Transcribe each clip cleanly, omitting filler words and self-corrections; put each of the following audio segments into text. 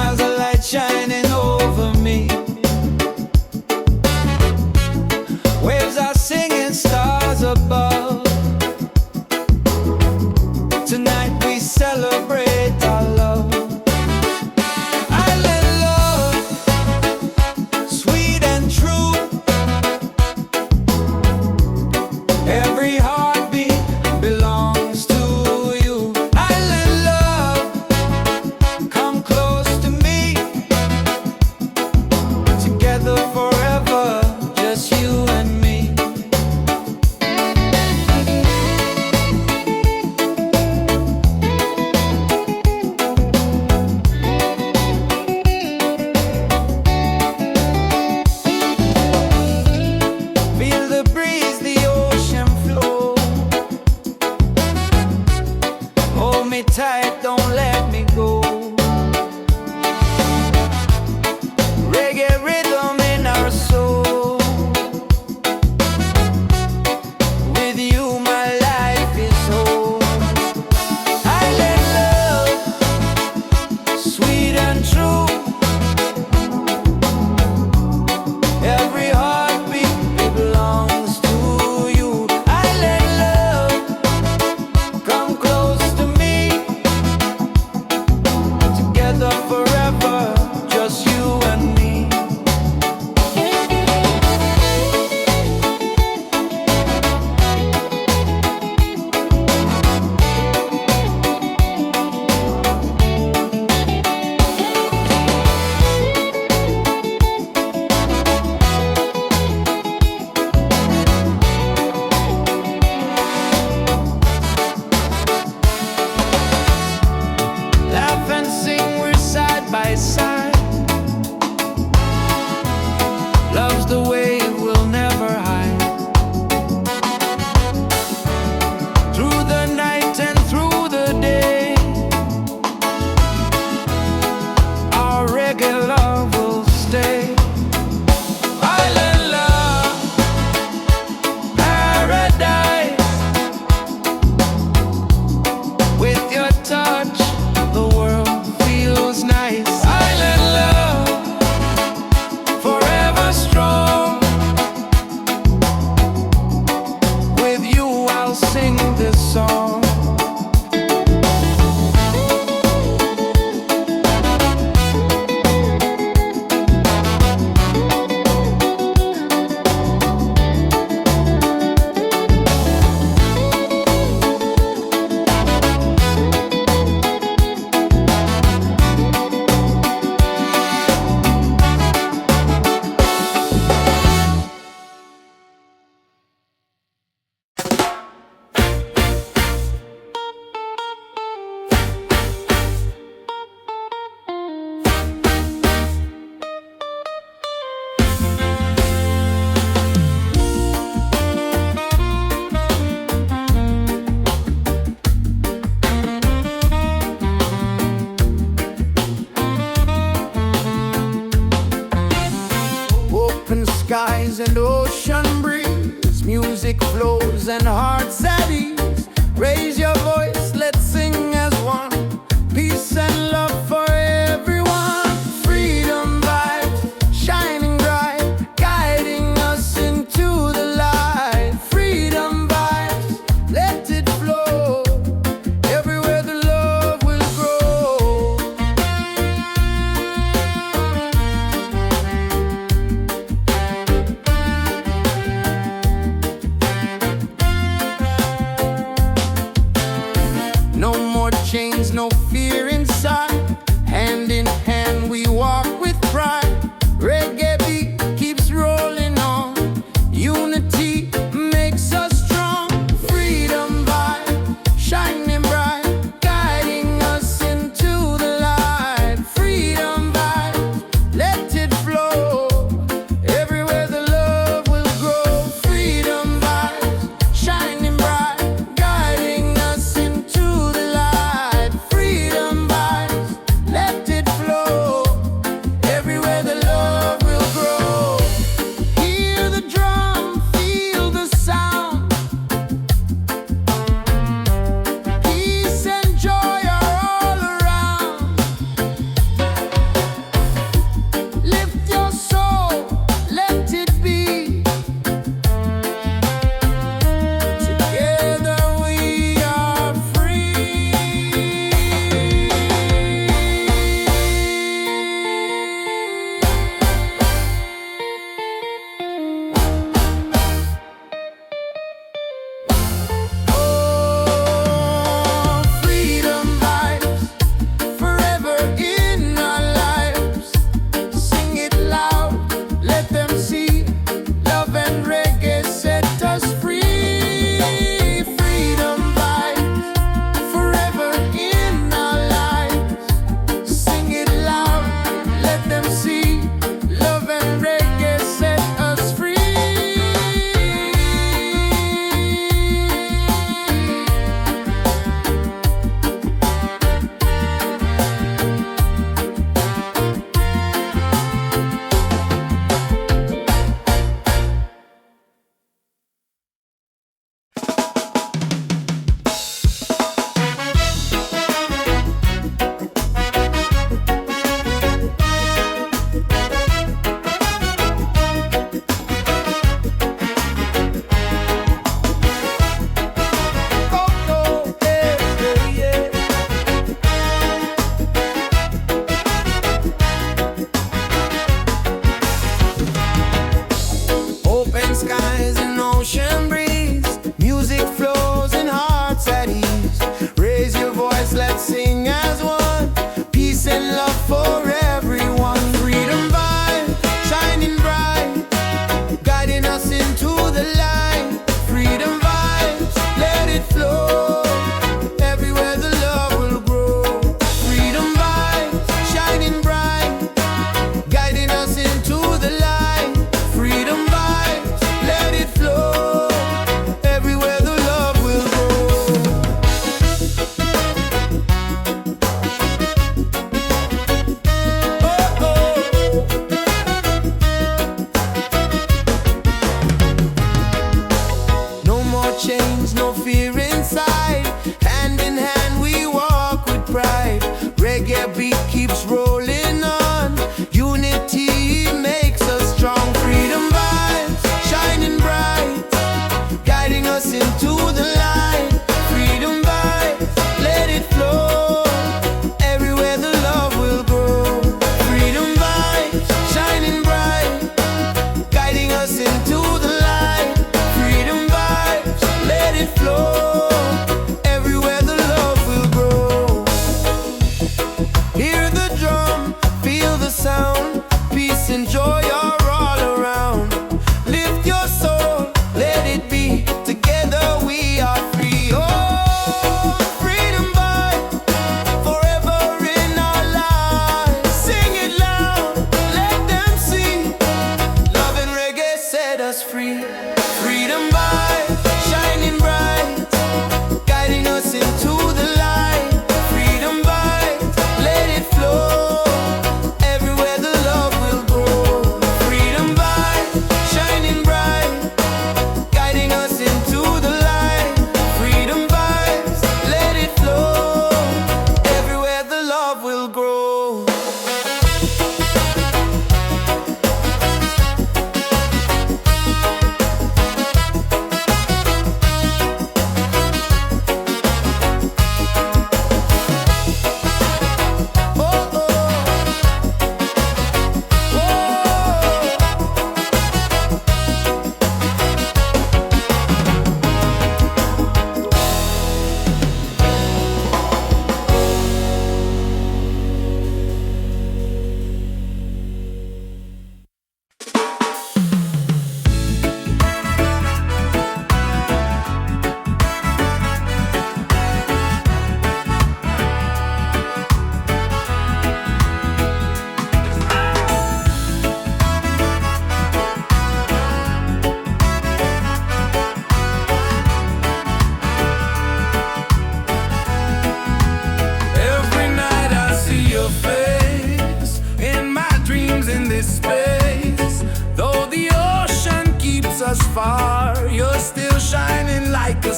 miles of light shining over me. Waves are singing, stars above. Tonight we celebrate our love. Island love, sweet and true. Every heartbeat belongs to you. Island love, come close to me. Together forever, just you and me. Feel the breeze, the ocean flow. Hold me tight, don't let me go. Reggae rhythm in our soul. With you my life is whole. Island love, sweet and true. Every heartbeat belongs to you. Island love, come close to me. Together forever, just you and me. Laugh and sing, we're side by side. Love's the way we'll never hide. Through the night and through the day, our reggae love will stay. Island love, paradise. With your touch, the world feels nice. Island love, forever strong. With you I'll sing this song. Open skies and ocean breeze, music flows and hearts at ease. Raise your voice, let's sing as one. Peace and love for everyone. Freedom vibes, shining bright, guiding us into the light. Freedom vibes, let it flow. Everywhere the love will grow.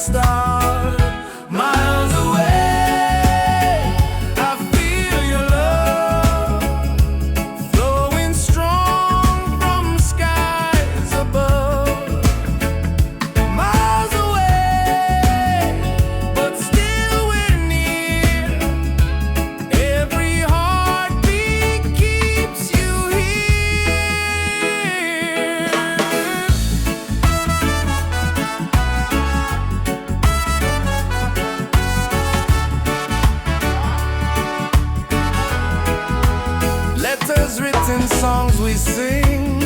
start. Miles away, I feel your love flowing strong from skies above. Miles away, but still we're near. Every heartbeat keeps you here. Letters written, songs we sing,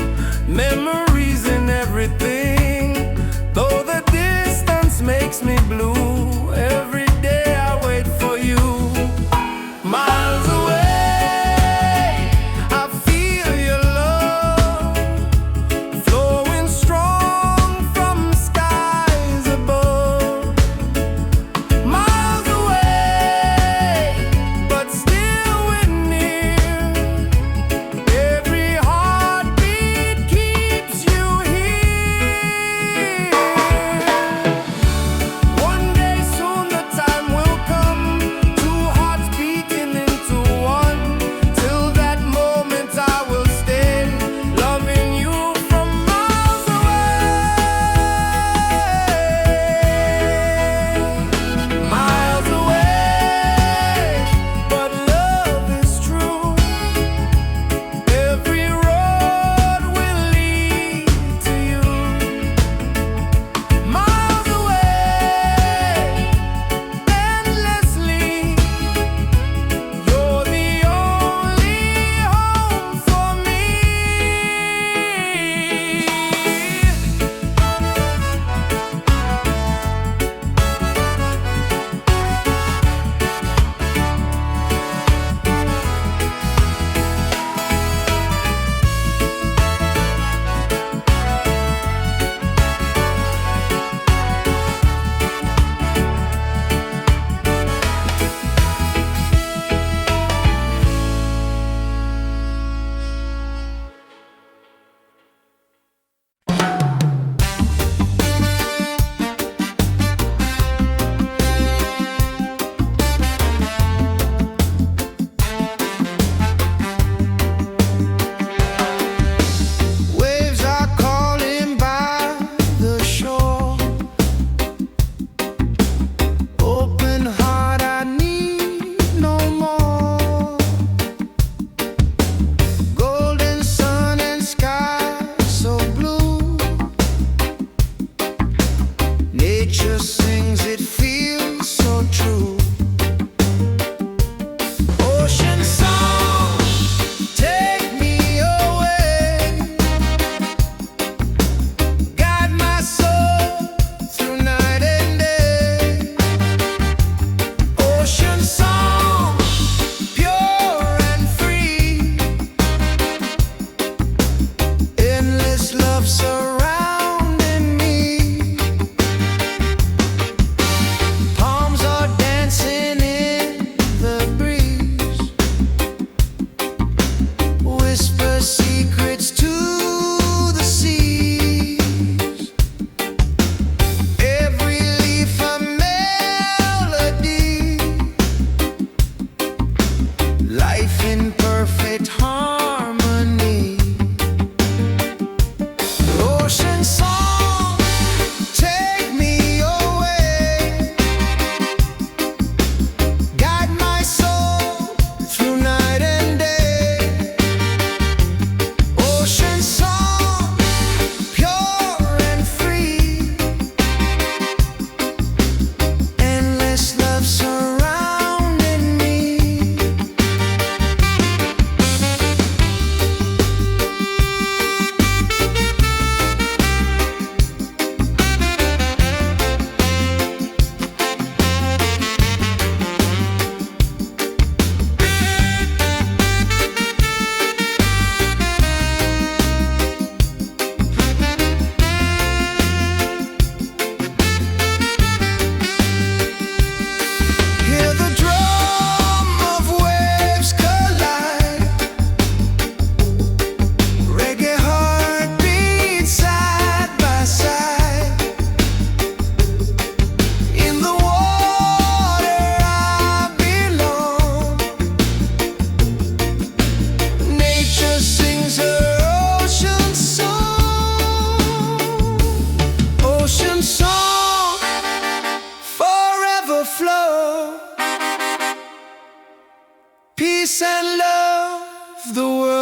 memories in everything. Though the distance makes me blue, every day I wait for you. Miles away, I feel your love flowing strong from skies above. Miles away, but still we're near. Every heartbeat keeps you here. One day soon the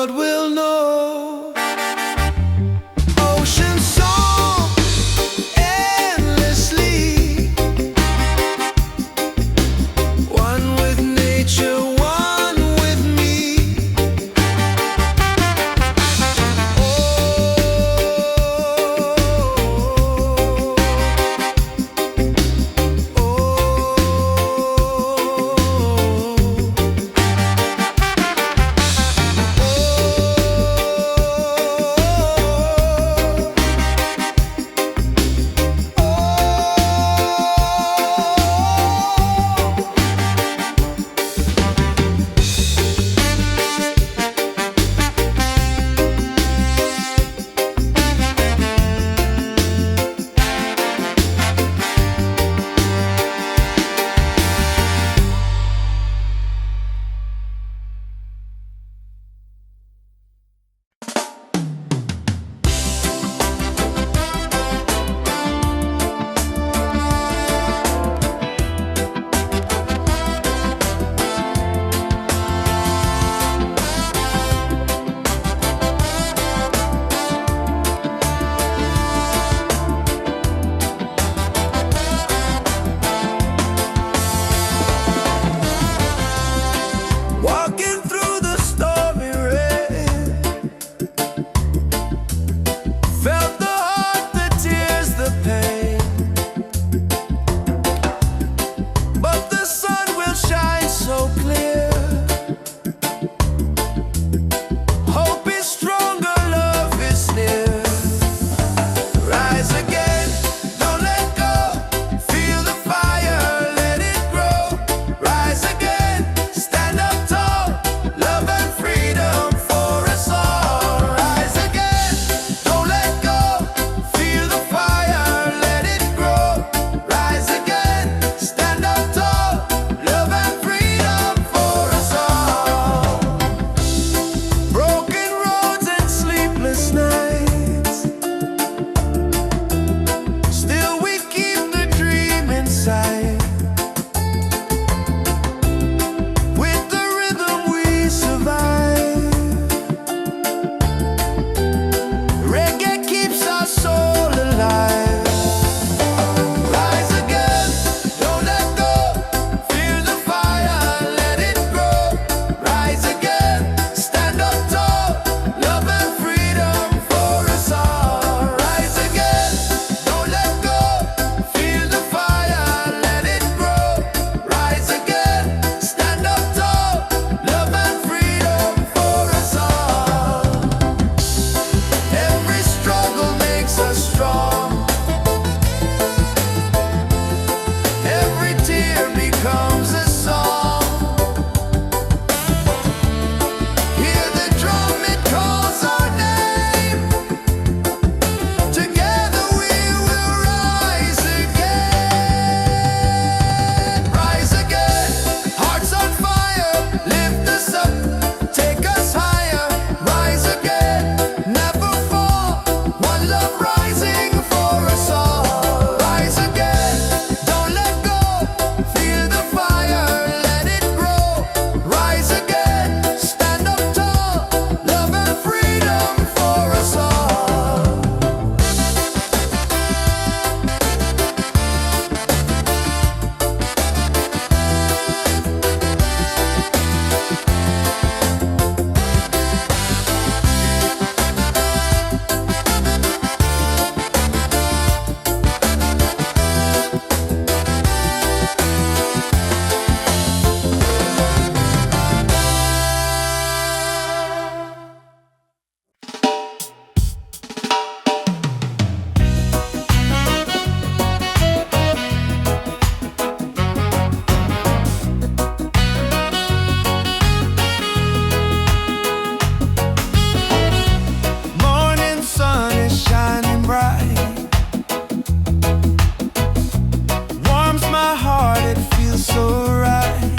world will know. Ocean song endlessly, one with nature, one with me. Walking through the stormy rain, felt the heart, the tears, the pain. But the sun will shine so clear. Hope is stronger, love is near. Rise again, don't let go. Feel the fire, let it grow. Rise again, stand up tall. Love and freedom for us all. Rise again, don't let go. Feel the fire, let it grow. Rise again, stand up tall. Love and freedom for us all. Broken roads and sleepless nights, still we keep the dream inside. With the rhythm we survive. Reggae keeps our soul alive. Rise again, don't let go. Feel the fire, let it grow. Rise again, stand up tall. Love and freedom for us all. Rise again, don't let go. Feel the fire, let it grow. Rise again, stand up tall. Love and freedom for us all. Every struggle makes us strong. Every tear becomes a song. Hear the drum, it calls our name. Together we will rise again. Rise again, hearts on fire. Lift us up, take us higher. Rise again, never fall. One love rising for us all. Rise again, don't let go. Feel the fire, let it grow. Rise again, stand up tall. Love and freedom for us all. Morning sun is shining bright, warms my heart, it feels so right.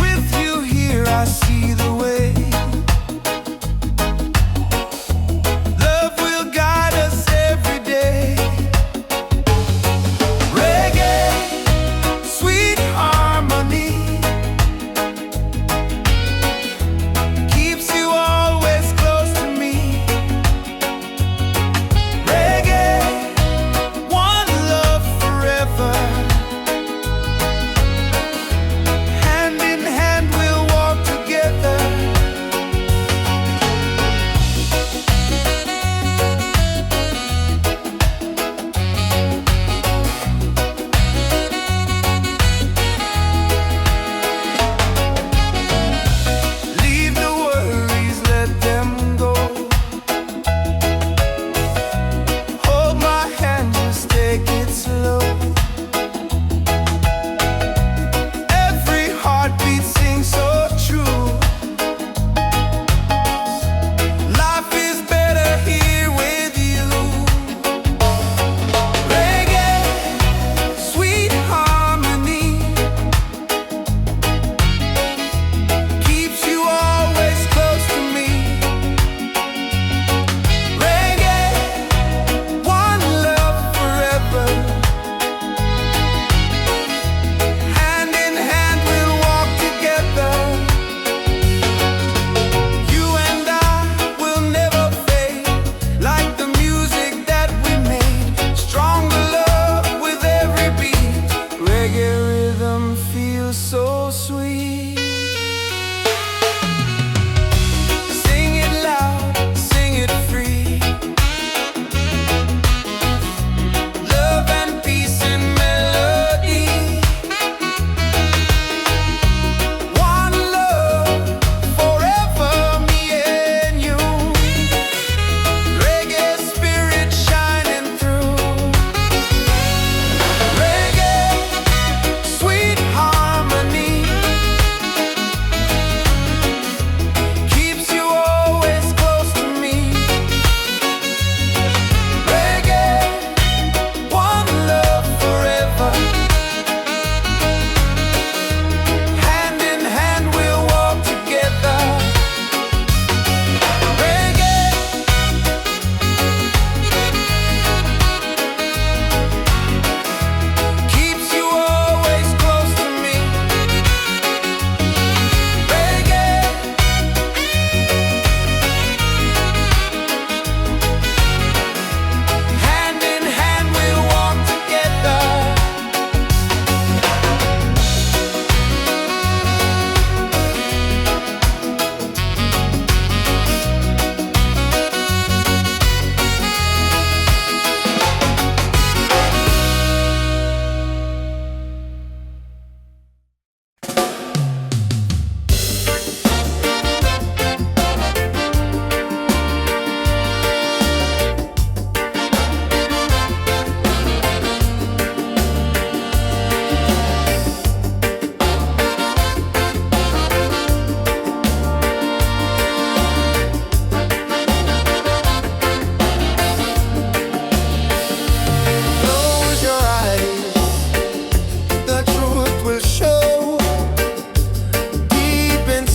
With you here I see the way. Love will guide us every day. Reggae, sweet harmony.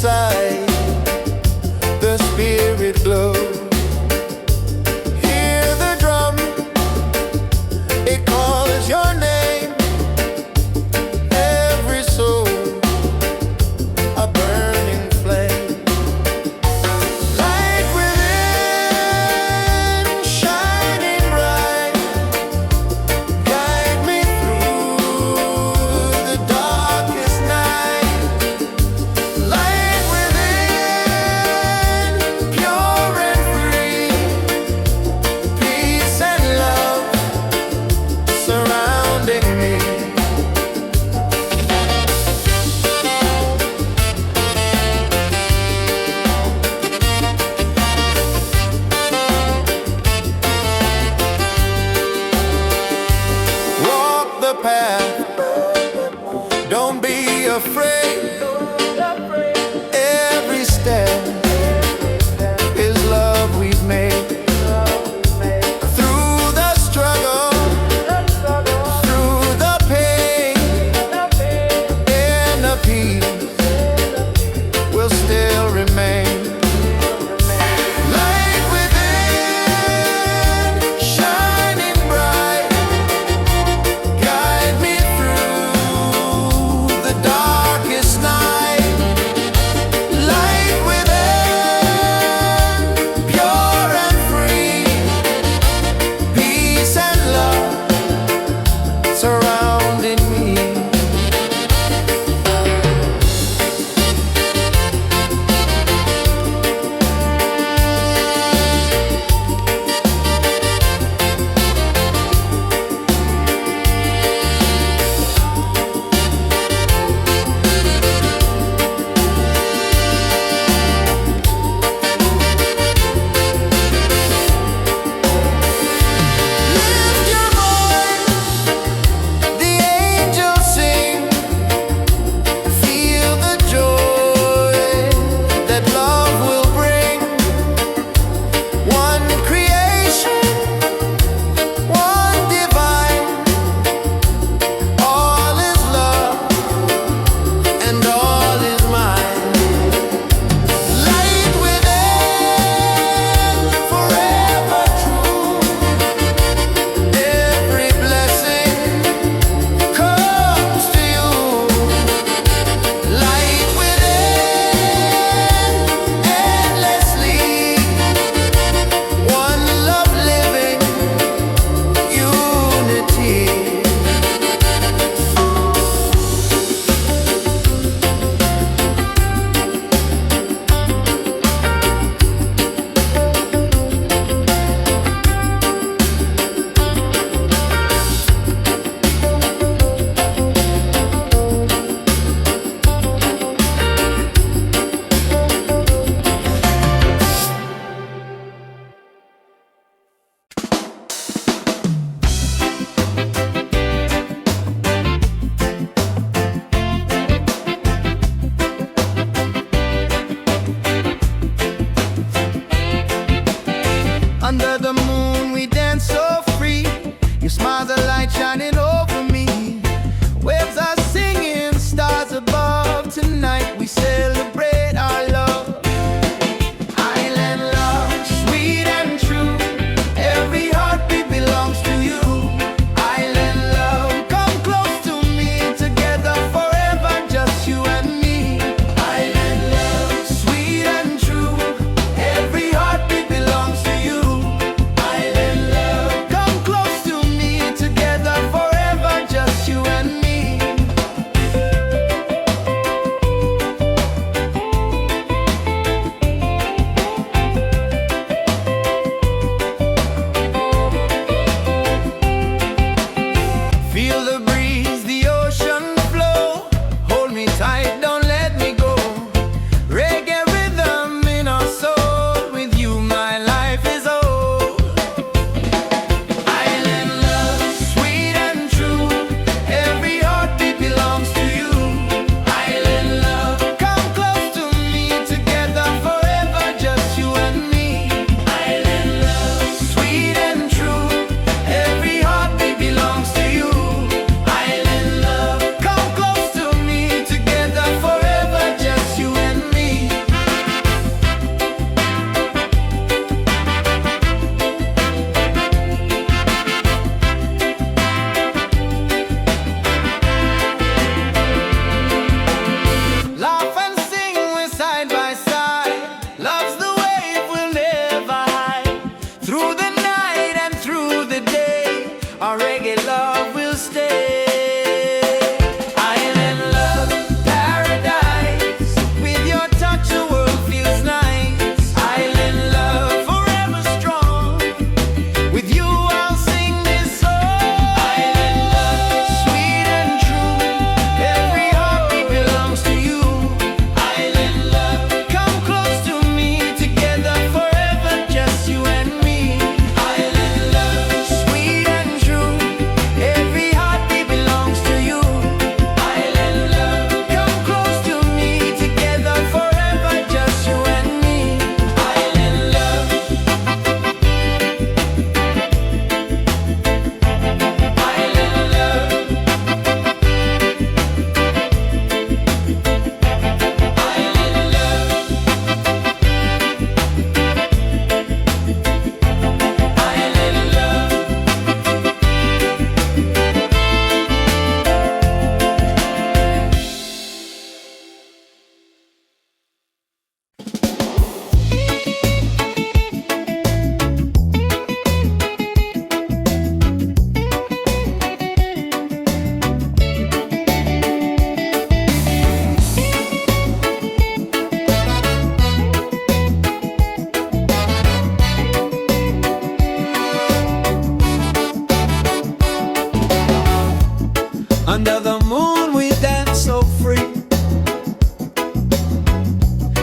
inside, the spirit glow. Hear the drum, it calls your name. Every soul, a burning flame. Light within, shining bright, guide me through the darkest night. Light within,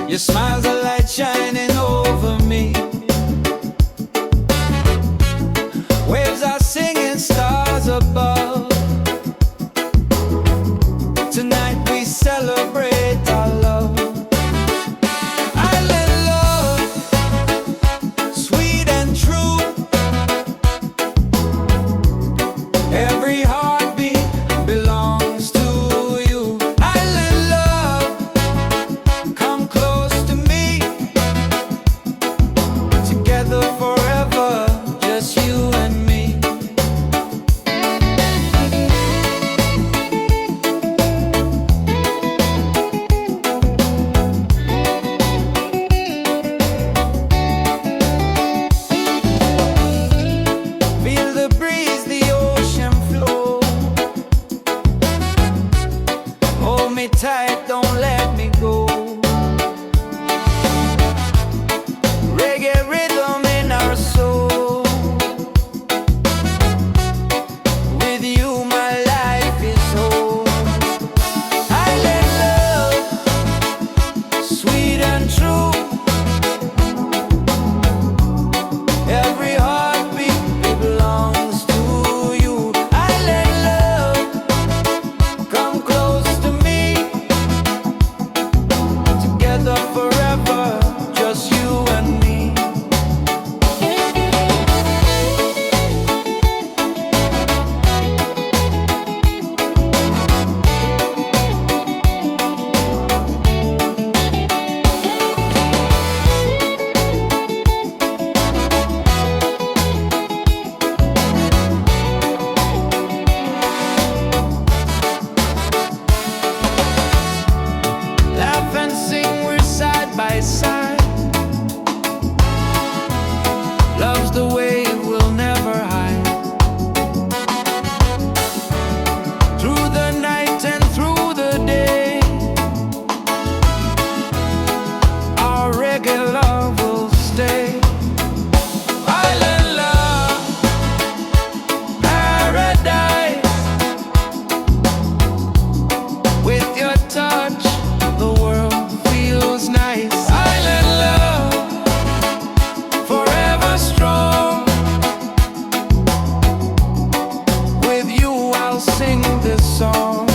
Your smile's a light shining over me. Waves are singing, stars above. Tonight we celebrate our love. Island love, sweet and true. Every heartbeat belongs to you. Island love, come close to me. Together forever, just you and me. Feel the breeze, the ocean flow. Hold me tight, don't let me go. Reggae rhythm in our soul. With you my life is whole. Island love, sweet and true. Every heartbeat belongs to you. Island love, come close to me. Together forever, just you and me. Laugh and sing, we're side by side. Love's the way we'll never hide. Through the night and through the day, our reggae love will stay. Island love, paradise. With your touch, the world feels nice. Island love, forever strong. With you I'll sing this song.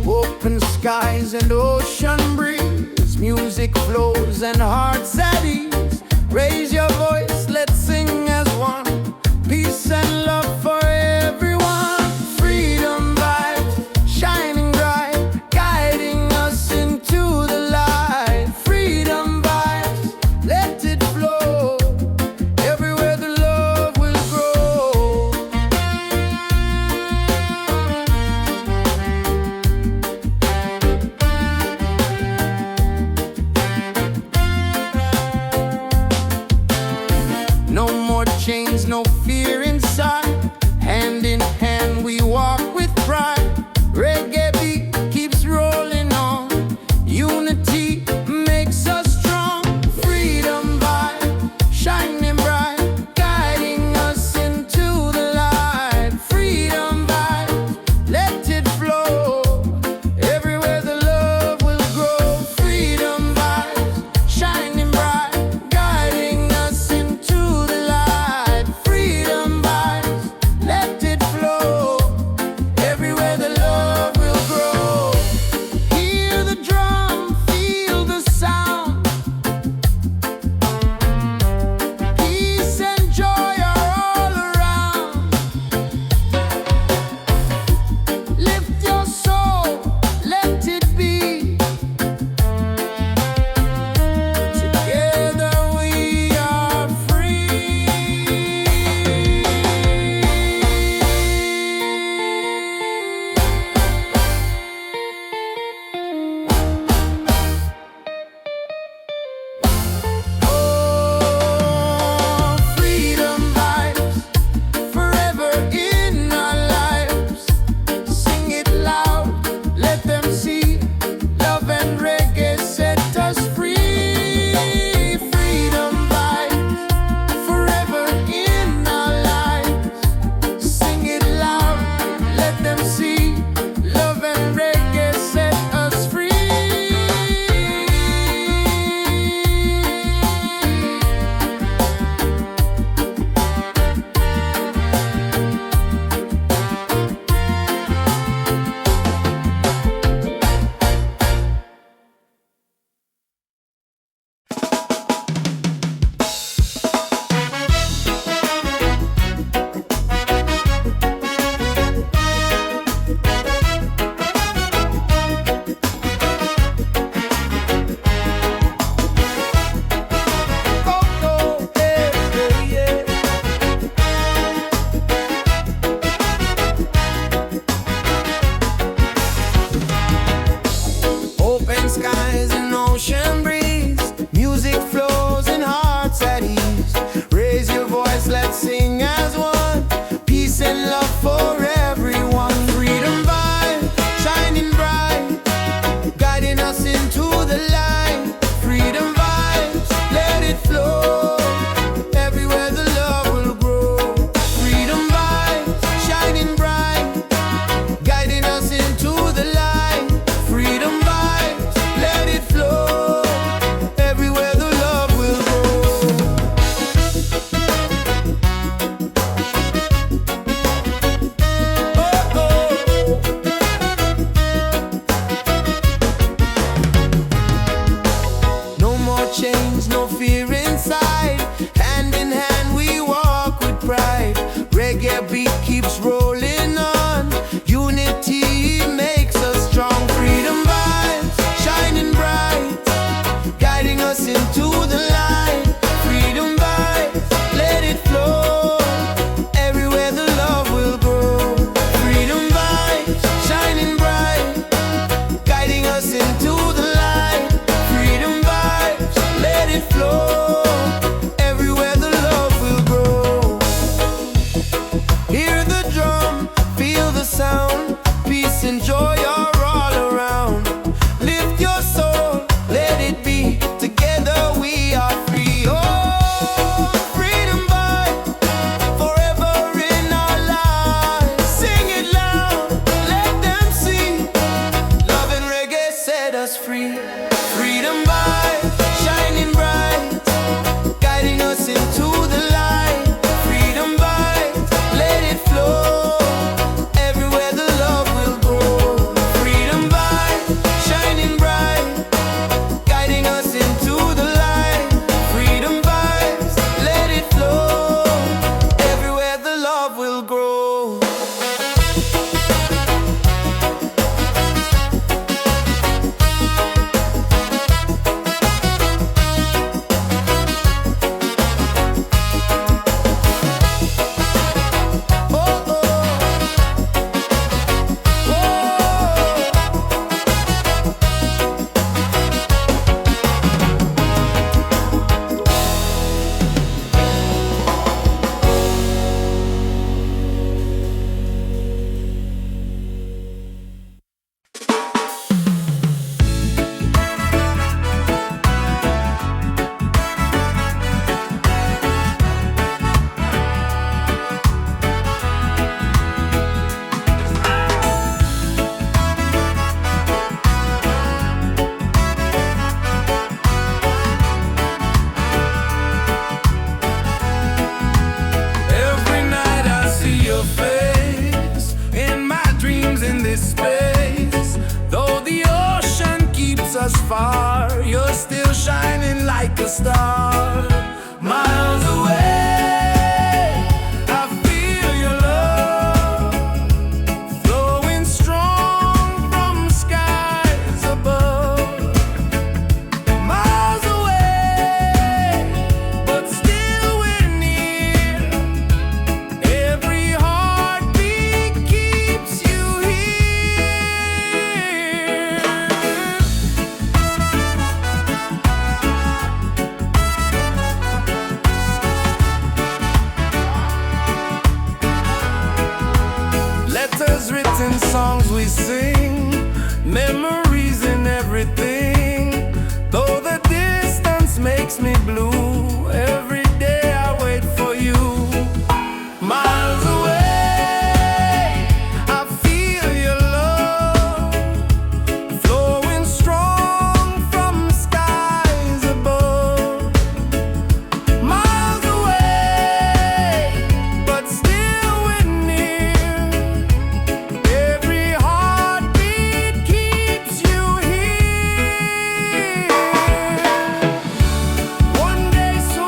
Open skies and ocean breeze. Music flows and hearts at ease. Raise your voice, let's sing as one. Peace and love for everyone. Freedom vibes, shining bright, guiding us into the light. Freedom vibes, let it flow. Everywhere the love will grow. No more shining like a star. Miles away, I feel your love flowing strong from skies above. Miles away, but still we're near. Every heartbeat keeps you here. Letters written, songs we sing, memories in everything. Though the distance makes me blue, every day I wait for you. Miles away, I feel your love flowing strong from skies above. Miles away, but still we're near. Every heartbeat keeps you here. One day soon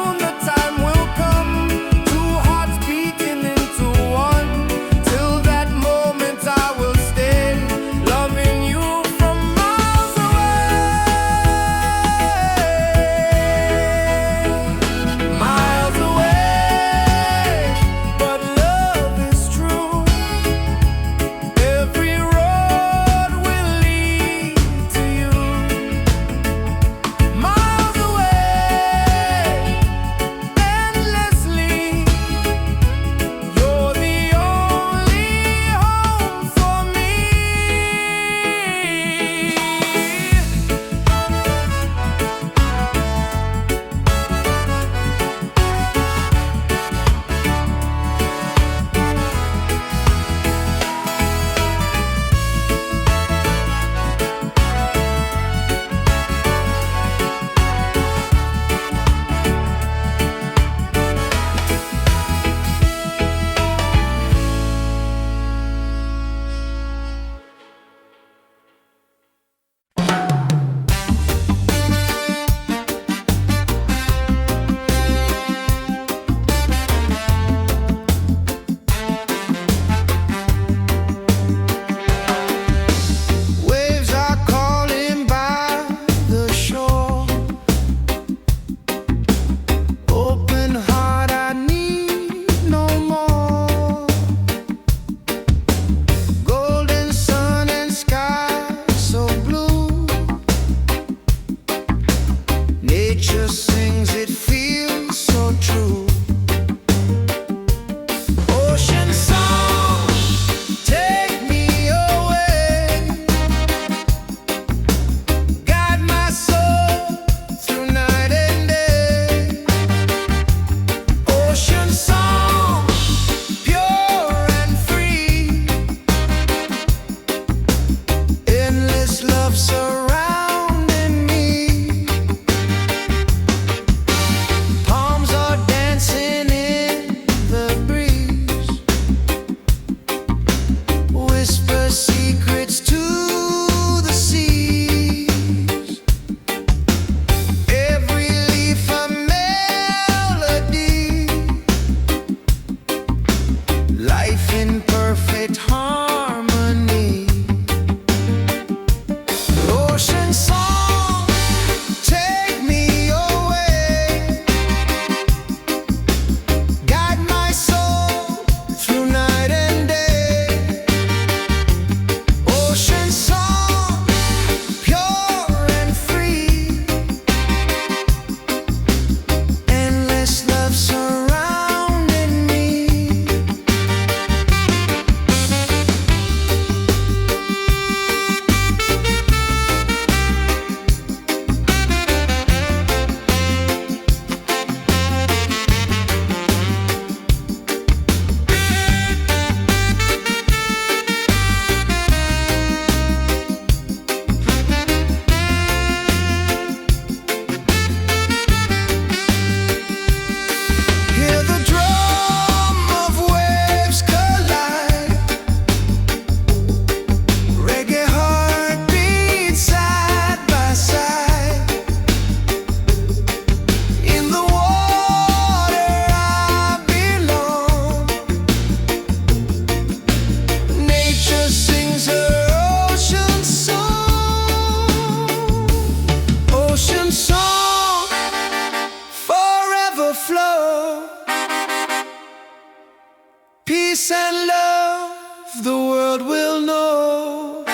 world will know.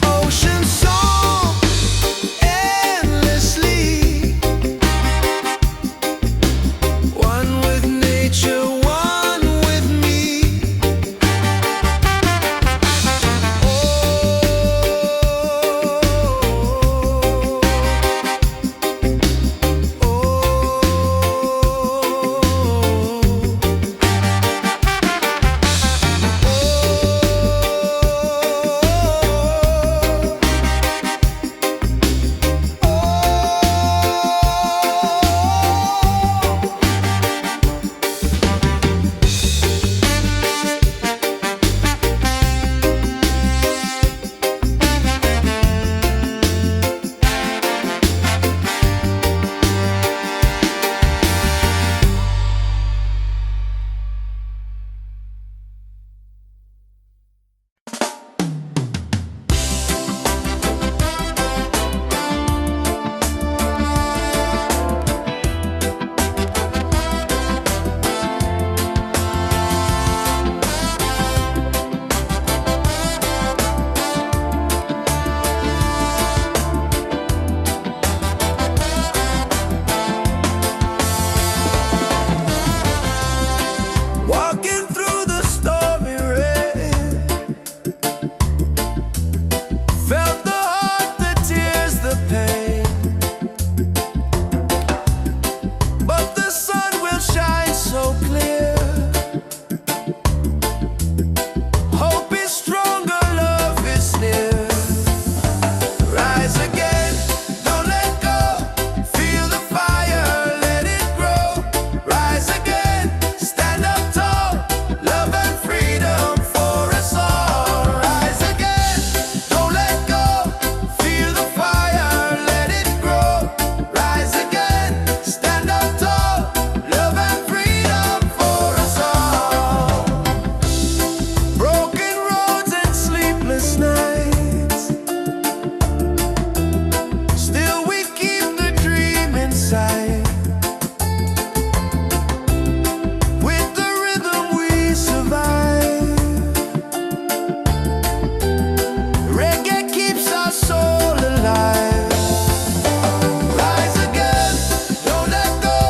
Ocean song endlessly, one with nature, one with me. Walking through the stormy rain, felt the heart, the tears, the pain. But the sun will shine so clear. Hope is stronger, love is near. Rise again, don't let go. Feel the fire, let it grow. Rise again, stand up tall. Love and freedom for us all. Rise again, don't let go. Feel the fire, let it grow. Rise again, stand up tall. Love and freedom for us all. Broken roads and sleepless nights, still we keep the dream inside. With the rhythm we survive. Reggae keeps our soul alive. Rise again, don't let go.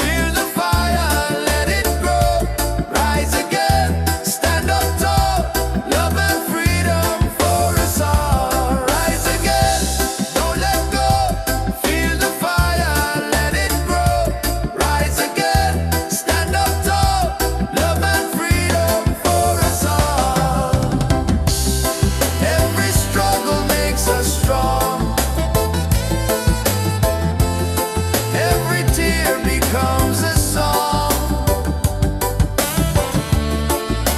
Feel the fire, let it grow. Rise again, stand up tall. Love and freedom for us all. Rise again, don't let go. Feel the fire, let it grow. Rise again, stand up tall. Love and freedom for us all. Every struggle makes us strong. Every tear becomes a song.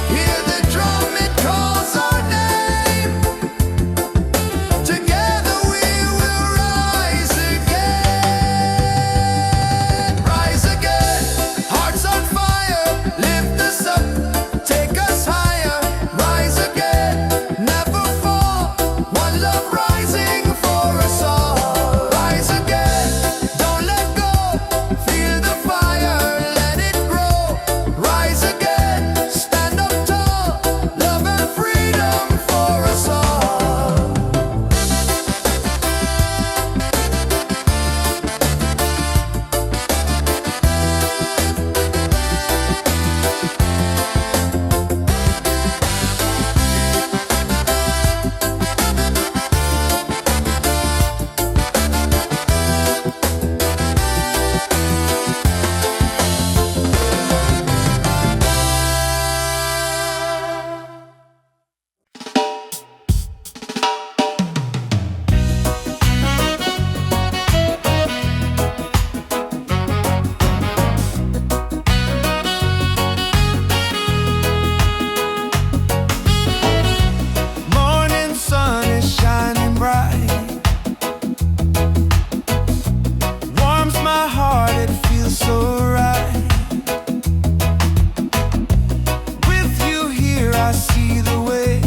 Hear the drum, it calls our name. Together we will rise again. Rise again, hearts on fire. Lift us up, take us higher. Rise again, never fall. One love rising for us all. Rise again, don't let go. Feel the fire, let it grow. Rise again, stand up tall. Love and freedom for us all. Morning sun is shining bright, warms my heart, it feels so right. With you here I see the way.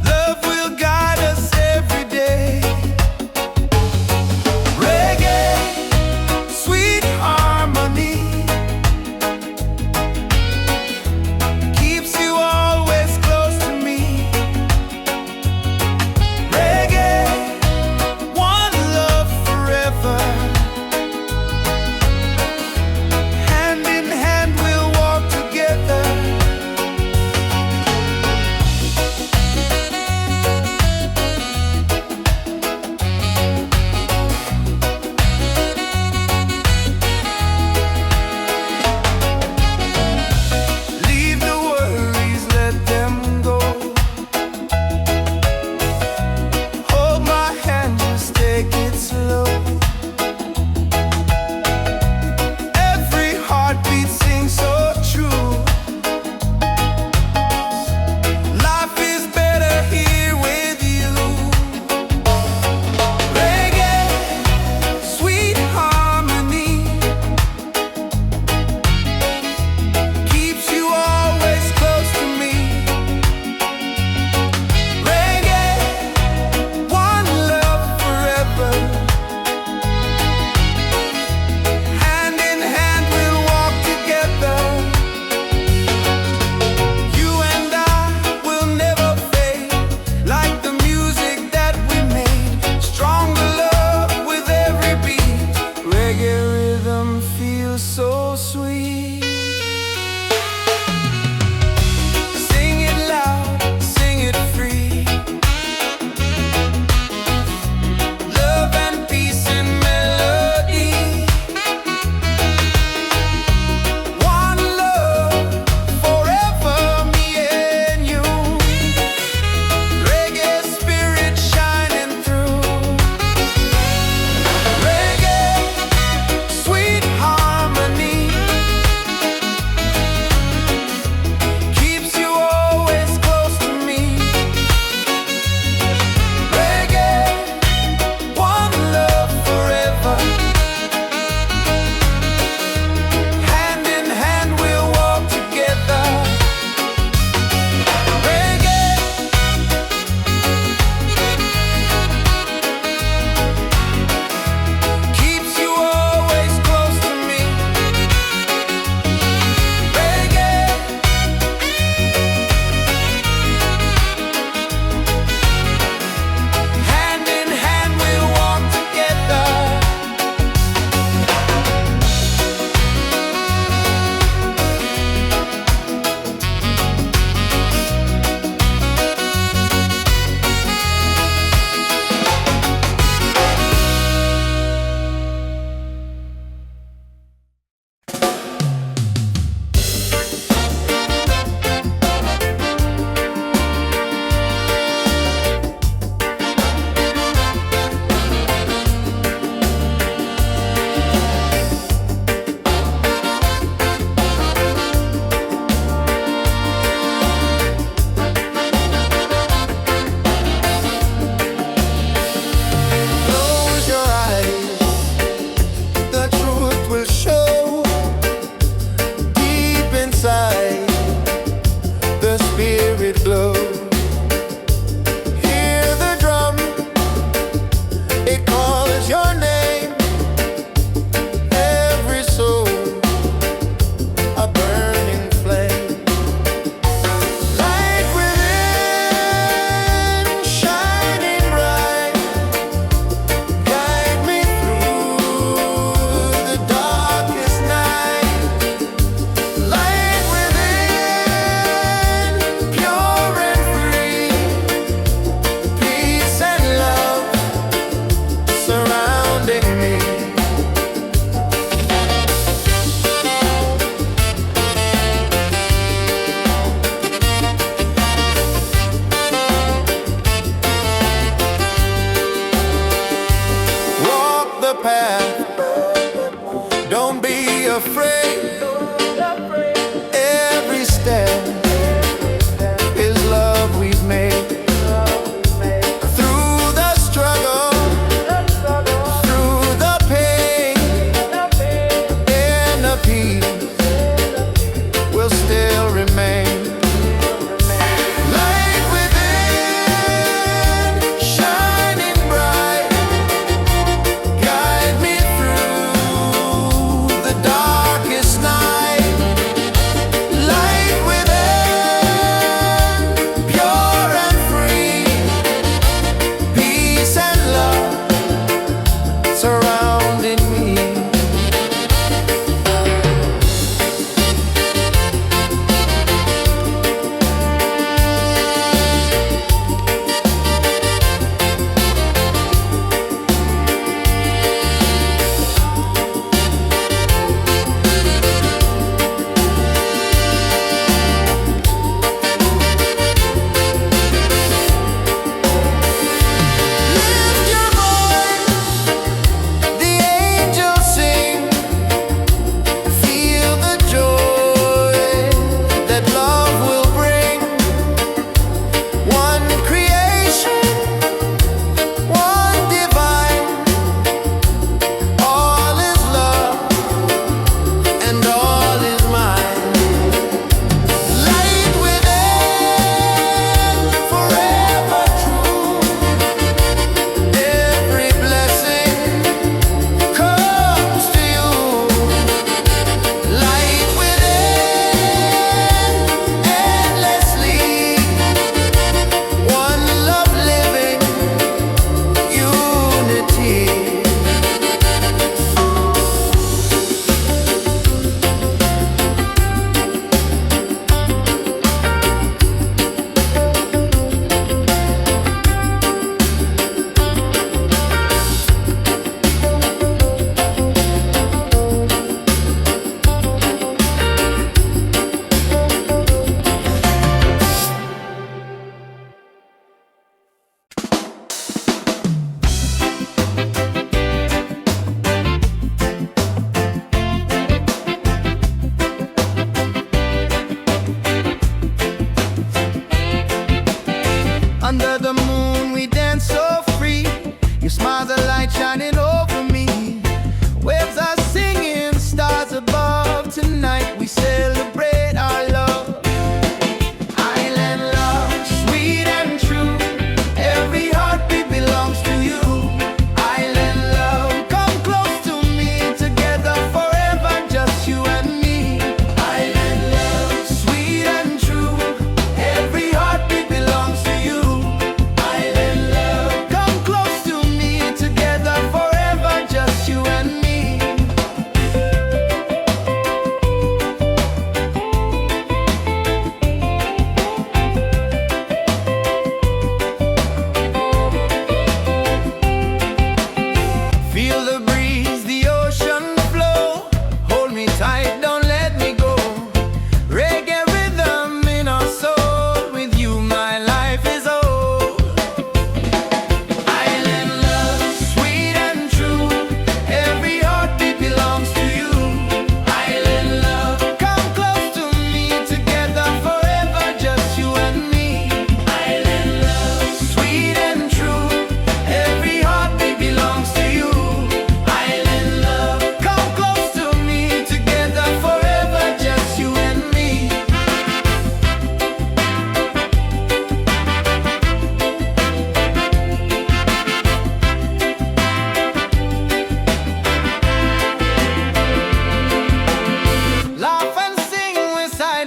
Love will guide us every day. Reggae, sweet harmony.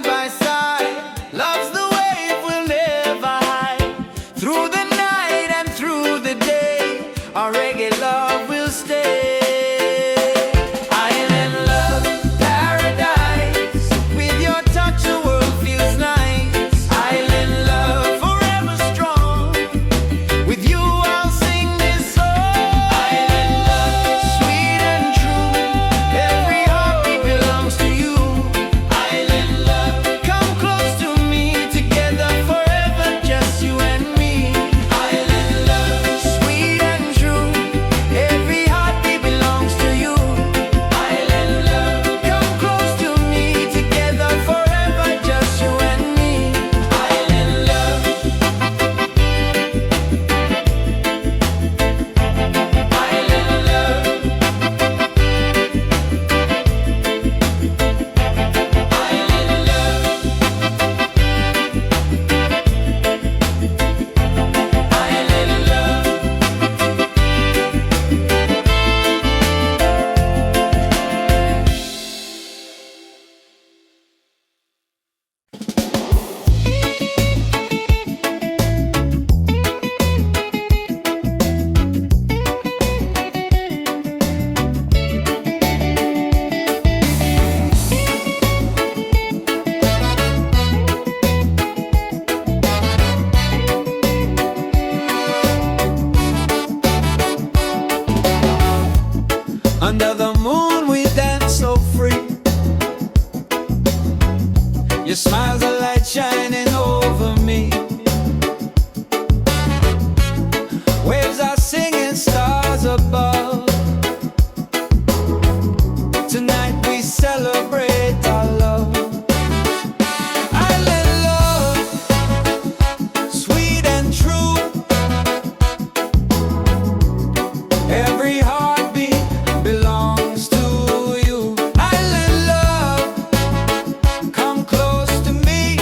side by side. Love's the wave we'll never hide. Through the night and through the day, our reggae love will stay. Island love, paradise. With your touch the world feels nice. Island love, forever strong. With you I'll sing this song. Island love, sweet and true. Every heartbeat belongs to you. Island love, come close to me. Together forever, just you and me. Island love, sweet and true. Every heartbeat belongs to you. Island love, come close to me. Together forever, just you and me. Island love. Island love. Island love. Island love. Under the moon we dance so free. Your smile's a light shining over me. Waves are singing, stars above. Tonight we celebrate our love. Island love, sweet and true. Every heartbeat belongs to you. Island love, come close to me.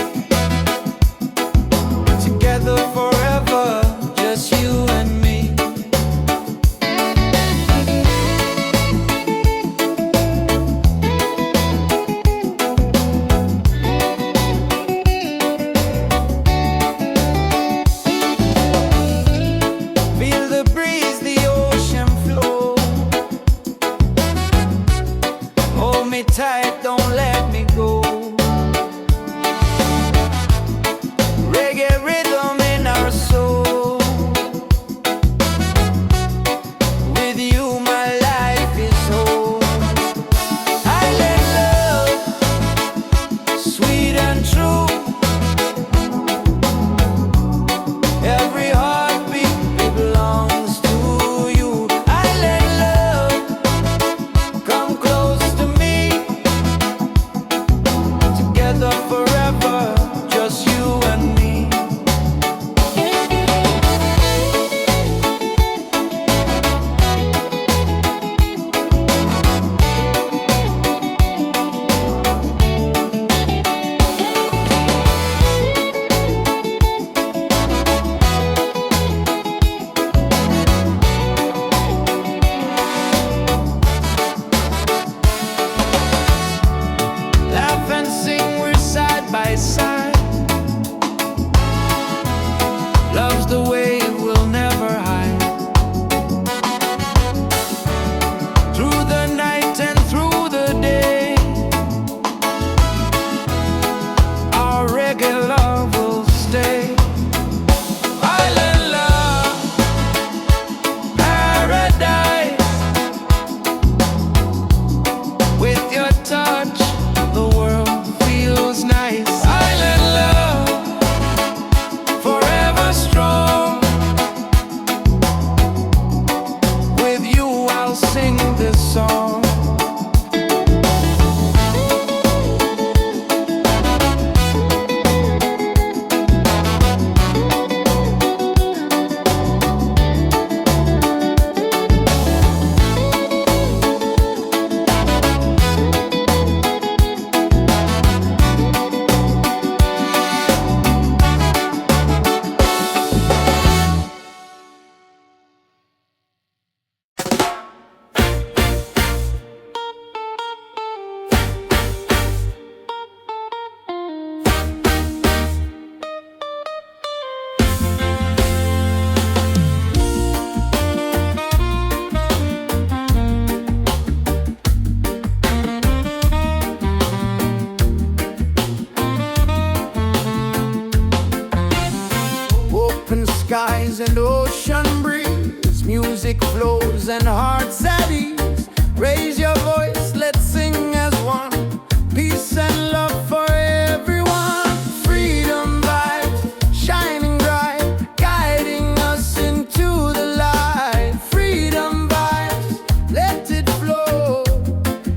skies and ocean breeze. Music flows and hearts at ease. Raise your voice, let's sing as one. Peace and love for everyone. Freedom vibes, shining bright, guiding us into the light. Freedom vibes, let it flow.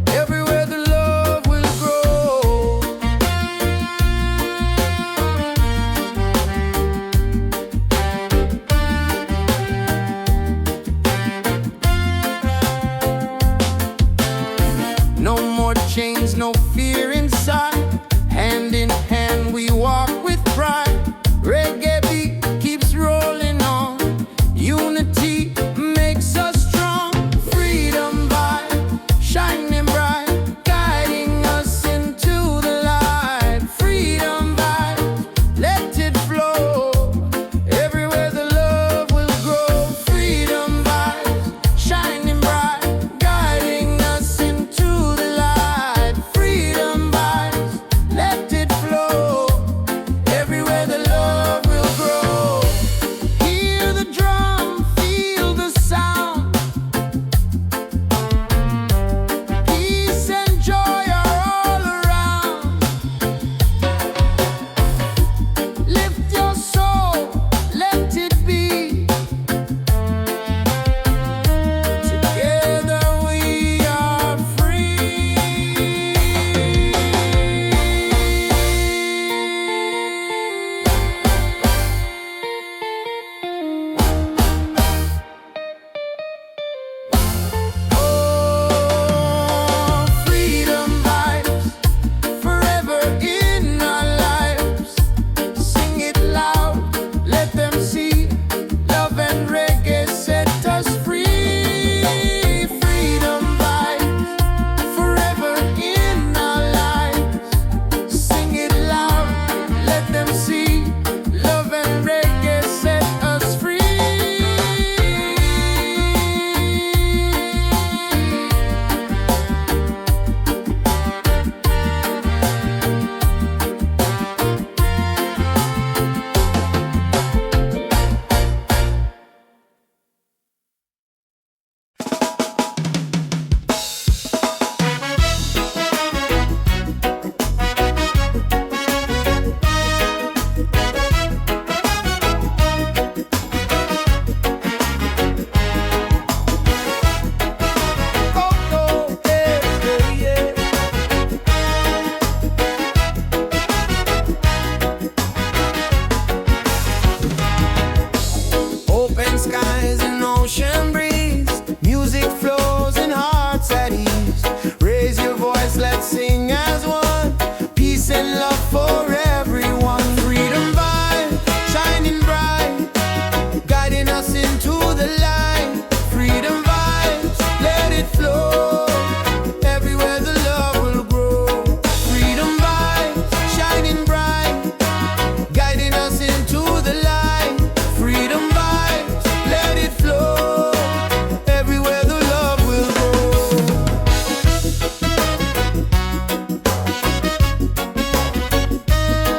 Everywhere the love will grow. No more chains, no fear inside. Hand in hand we walk with pride. Reggae beat keeps rolling on. Unity makes us strong. Freedom vibe, shining bright, guiding us into the light. Freedom vibe, let it flow. Everywhere the love will grow. Freedom vibes, shining bright, guiding us into the light. Freedom vibes, let it flow. Everywhere the love will grow. Hear the drum, feel the sound. Peace and joy are all around. Lift your soul, let it be. Together we are free. Oh, freedom vibes, forever in our lives. Sing it loud, let them see. Love and reggae set us free. Freedom vibes, forever in our lives. Sing it loud, let them see. Love and reggae set us free. Open skies and ocean breeze. Music flows and hearts at ease. Raise your voice, let's sing as one. Peace and love for everyone. Freedom vibe, shining bright, guiding us into the light. Freedom vibes, let it flow. Everywhere the love will grow. Freedom vibes, shining bright, guiding us into the light. Freedom vibes, let it flow. Everywhere the love will grow.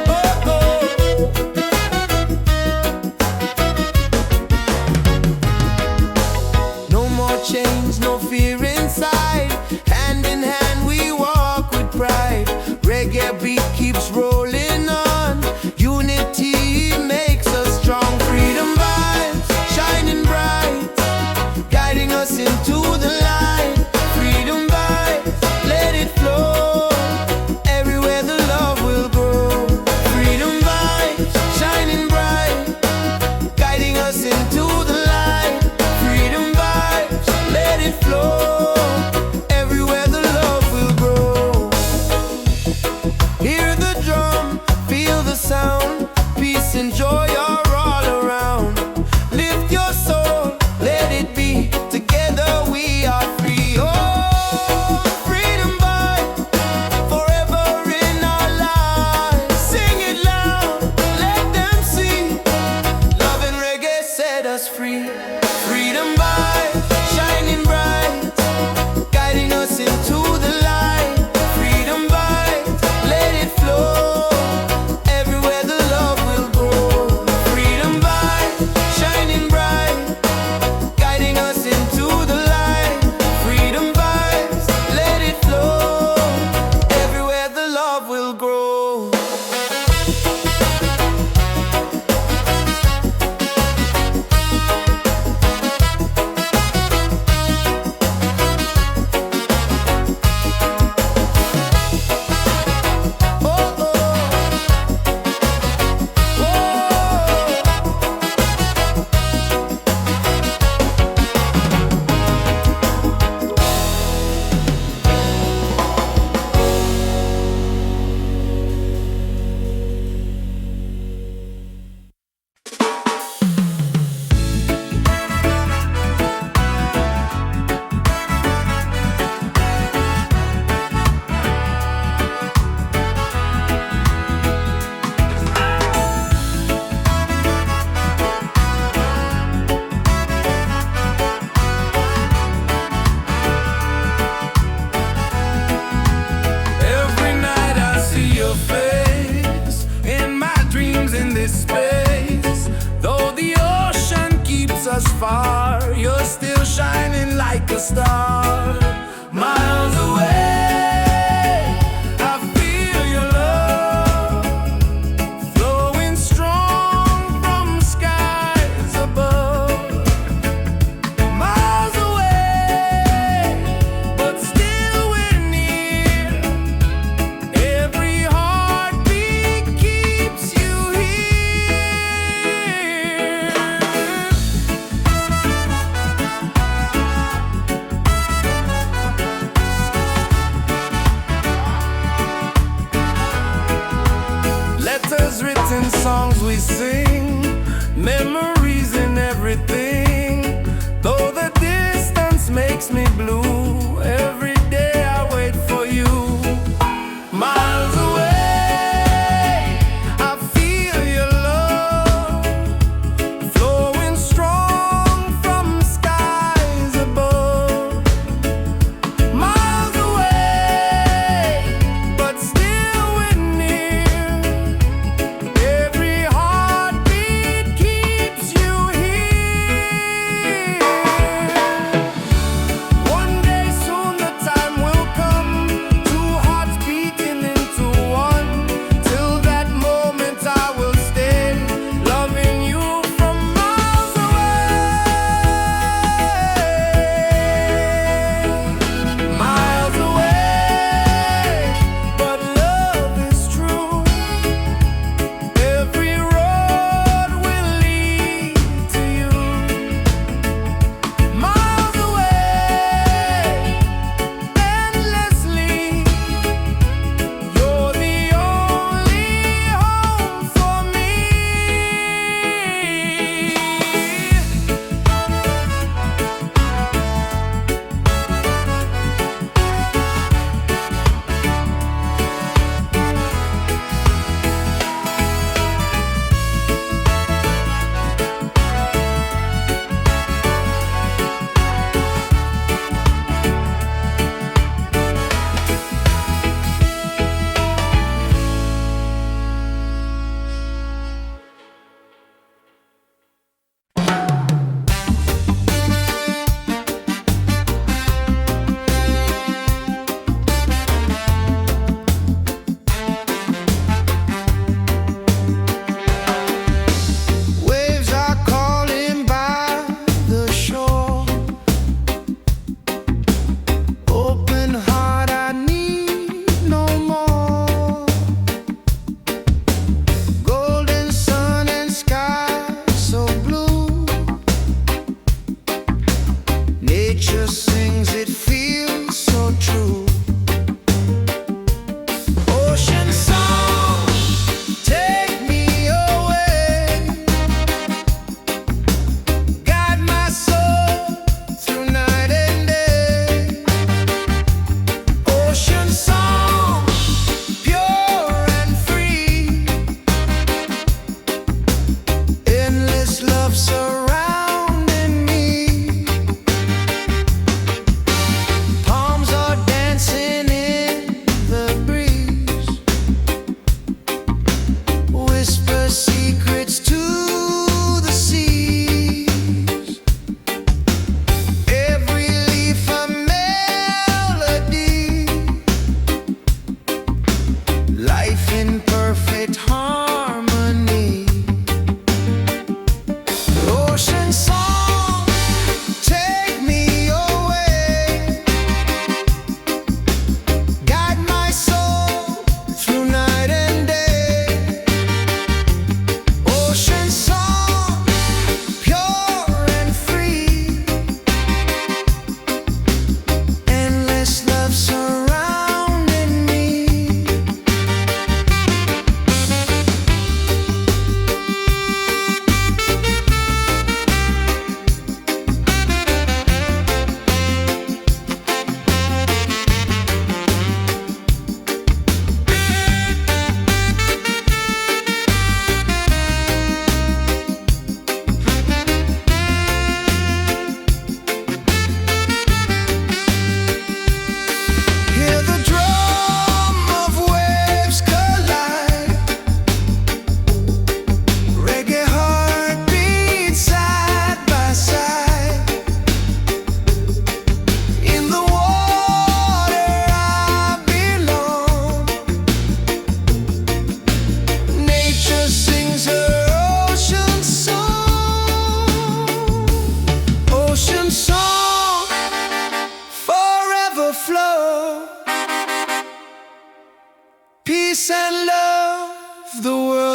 Oh, oh. No more chains, no fear inside. Hand in hand we walk with pride. Reggae beat keeps rolling on. Unity makes us strong. Freedom vibes, shining bright, guiding us into the light. Freedom vibes, let it flow. Everywhere the love will grow. Freedom vibes, shining bright, guiding us into the light. Freedom vibes, let it flow. Everywhere the love will grow. Hear the drum, feel the sound. Peace and joy are all around. Lift your soul, let it be. Together we are free. Oh, freedom vibe, forever in our lives. Sing it loud, let them see. Love and reggae set us free. Freedom vibe, shining bright, guiding us into the light. Freedom vibe, let it flow. Everywhere the love will grow. endless space. Though the ocean keeps us far, you're still shining like a star. Miles away, I feel your love flowing strong from skies above. Miles away, but still we're near. Every heartbeat keeps you here. Letters written, songs we sing, memories in everything. Though the distance makes me blue, every day I wait for you. Miles away, I feel your love flowing strong from skies above. Miles away, but still we're near. Every heartbeat keeps you here. One day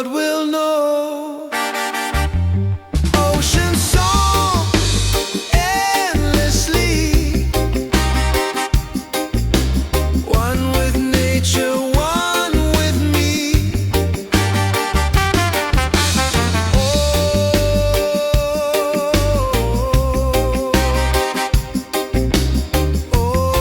world will know. Ocean song endlessly, one with nature, one with me. Oh,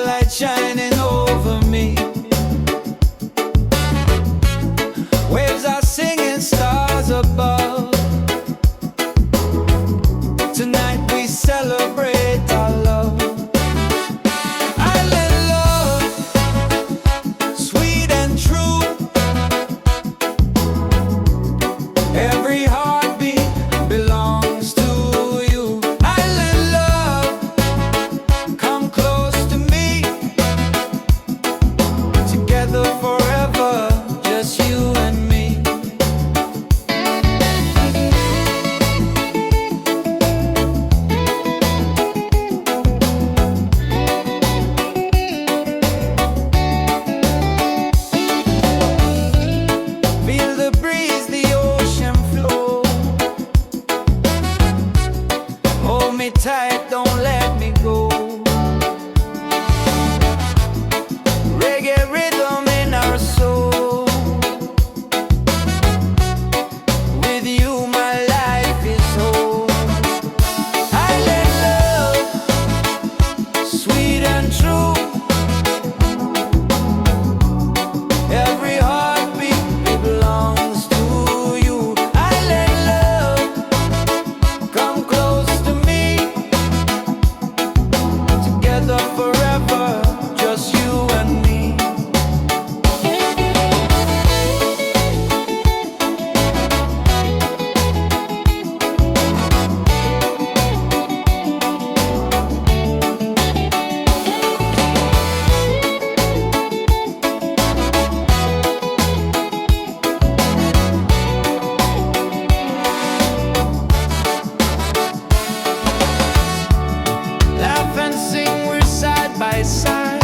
light shining over me. Waves are singing, stars above. Tonight we celebrate our love. Island love, sweet and true. Every heartbeat belongs to you. Island love, come close to me. Together forever, just you and me. Feel the breeze, the ocean flow. Hold me tight, don't let me go. Reggae rhythm in our soul. With you my life is whole. Island love, sweet and true. Every heartbeat belongs to you. Island love, come close to me. Together forever, just you and me. Laugh and sing, we're side by side.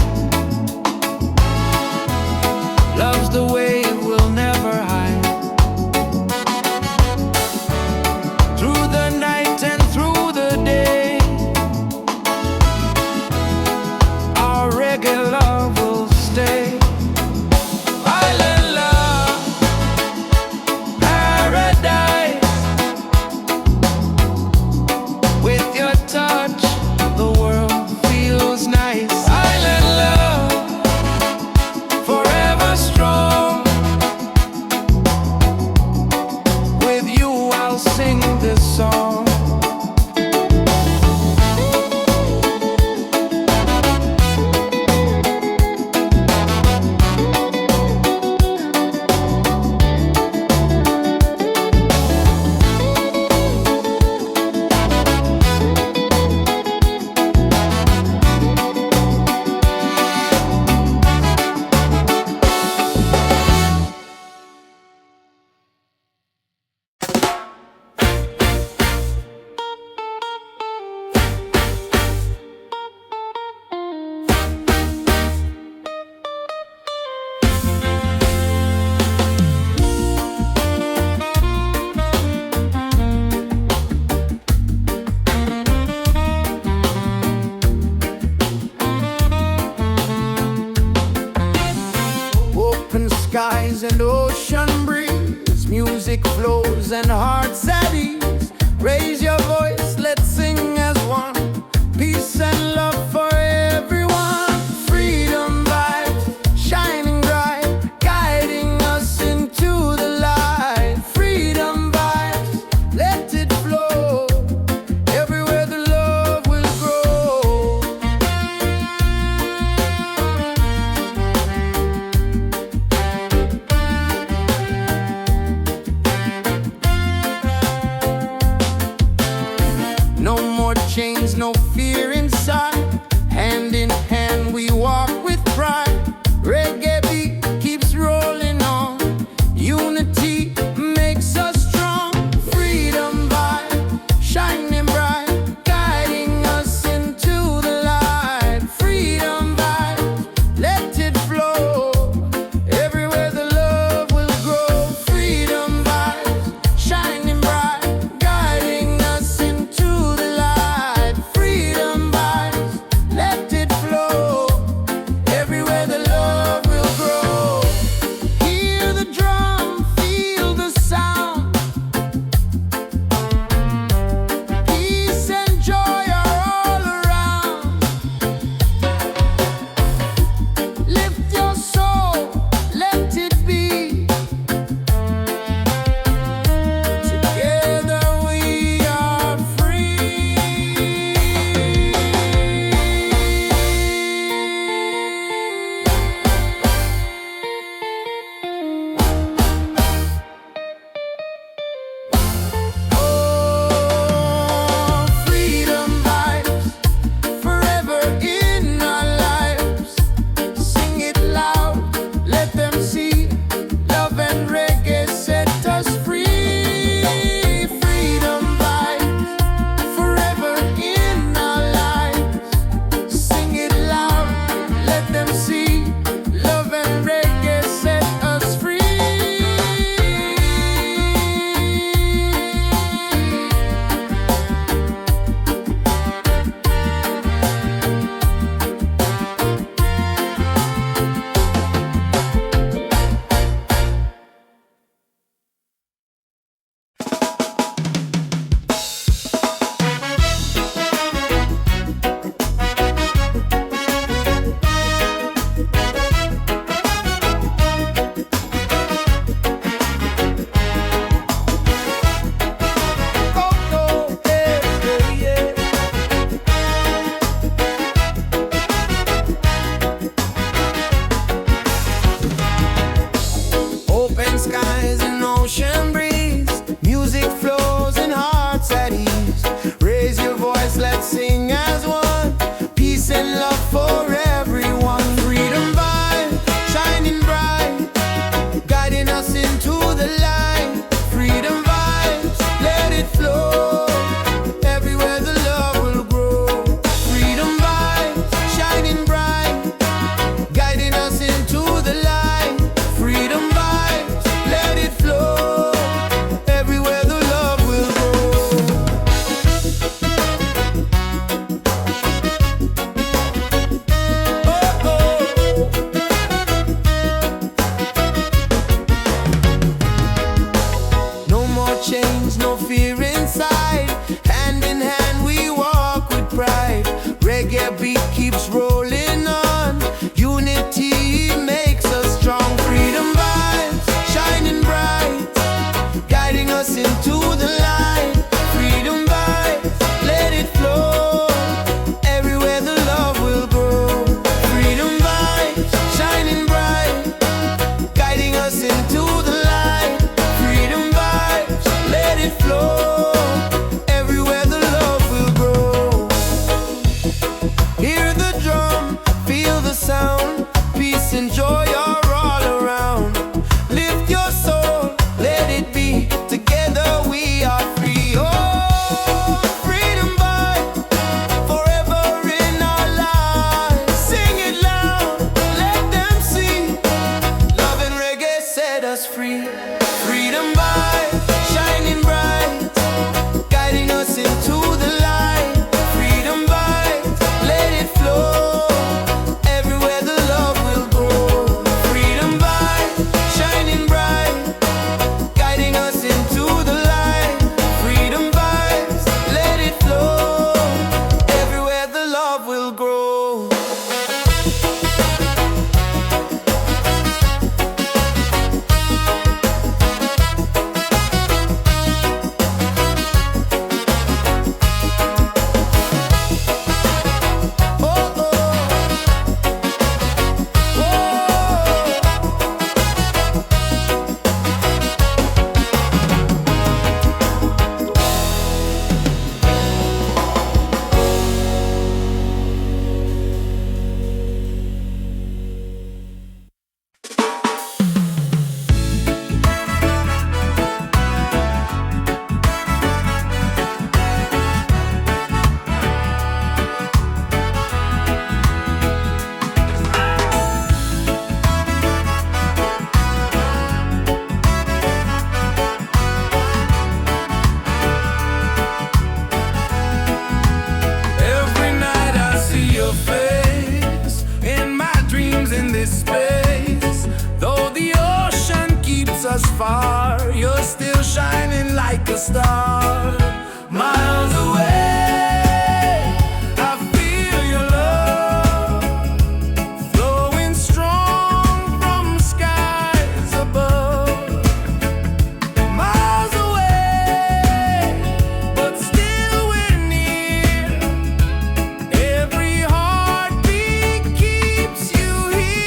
Love's the way we'll never hide. Through the night and through the day, our reggae love will stay. Island love, paradise. With your touch, the world feels nice. Island love, forever strong. With you I'll sing this song. Open skies and ocean breeze, music flows and hearts at ease. Raise your voice, let's sing as one. Peace and love for everyone. Freedom vibes, shining bright, guiding us into the light. Freedom vibes, let it flow. Everywhere the love will grow. shining like a star. Miles away, I feel your love flowing strong from skies above. Miles away, but still we're near. Every heartbeat keeps you here.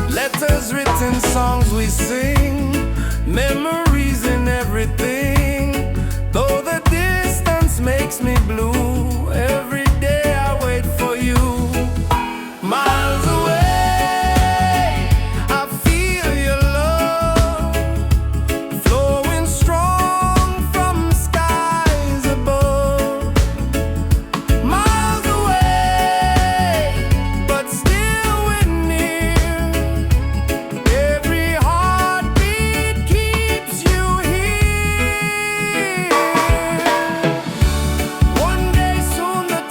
Letters written, songs we sing, memories in everything. Though the distance makes me blue, every day I wait for you. Miles away, I feel your love flowing strong from skies above. Miles away, but still we're near. Every heartbeat keeps you here. One day soon the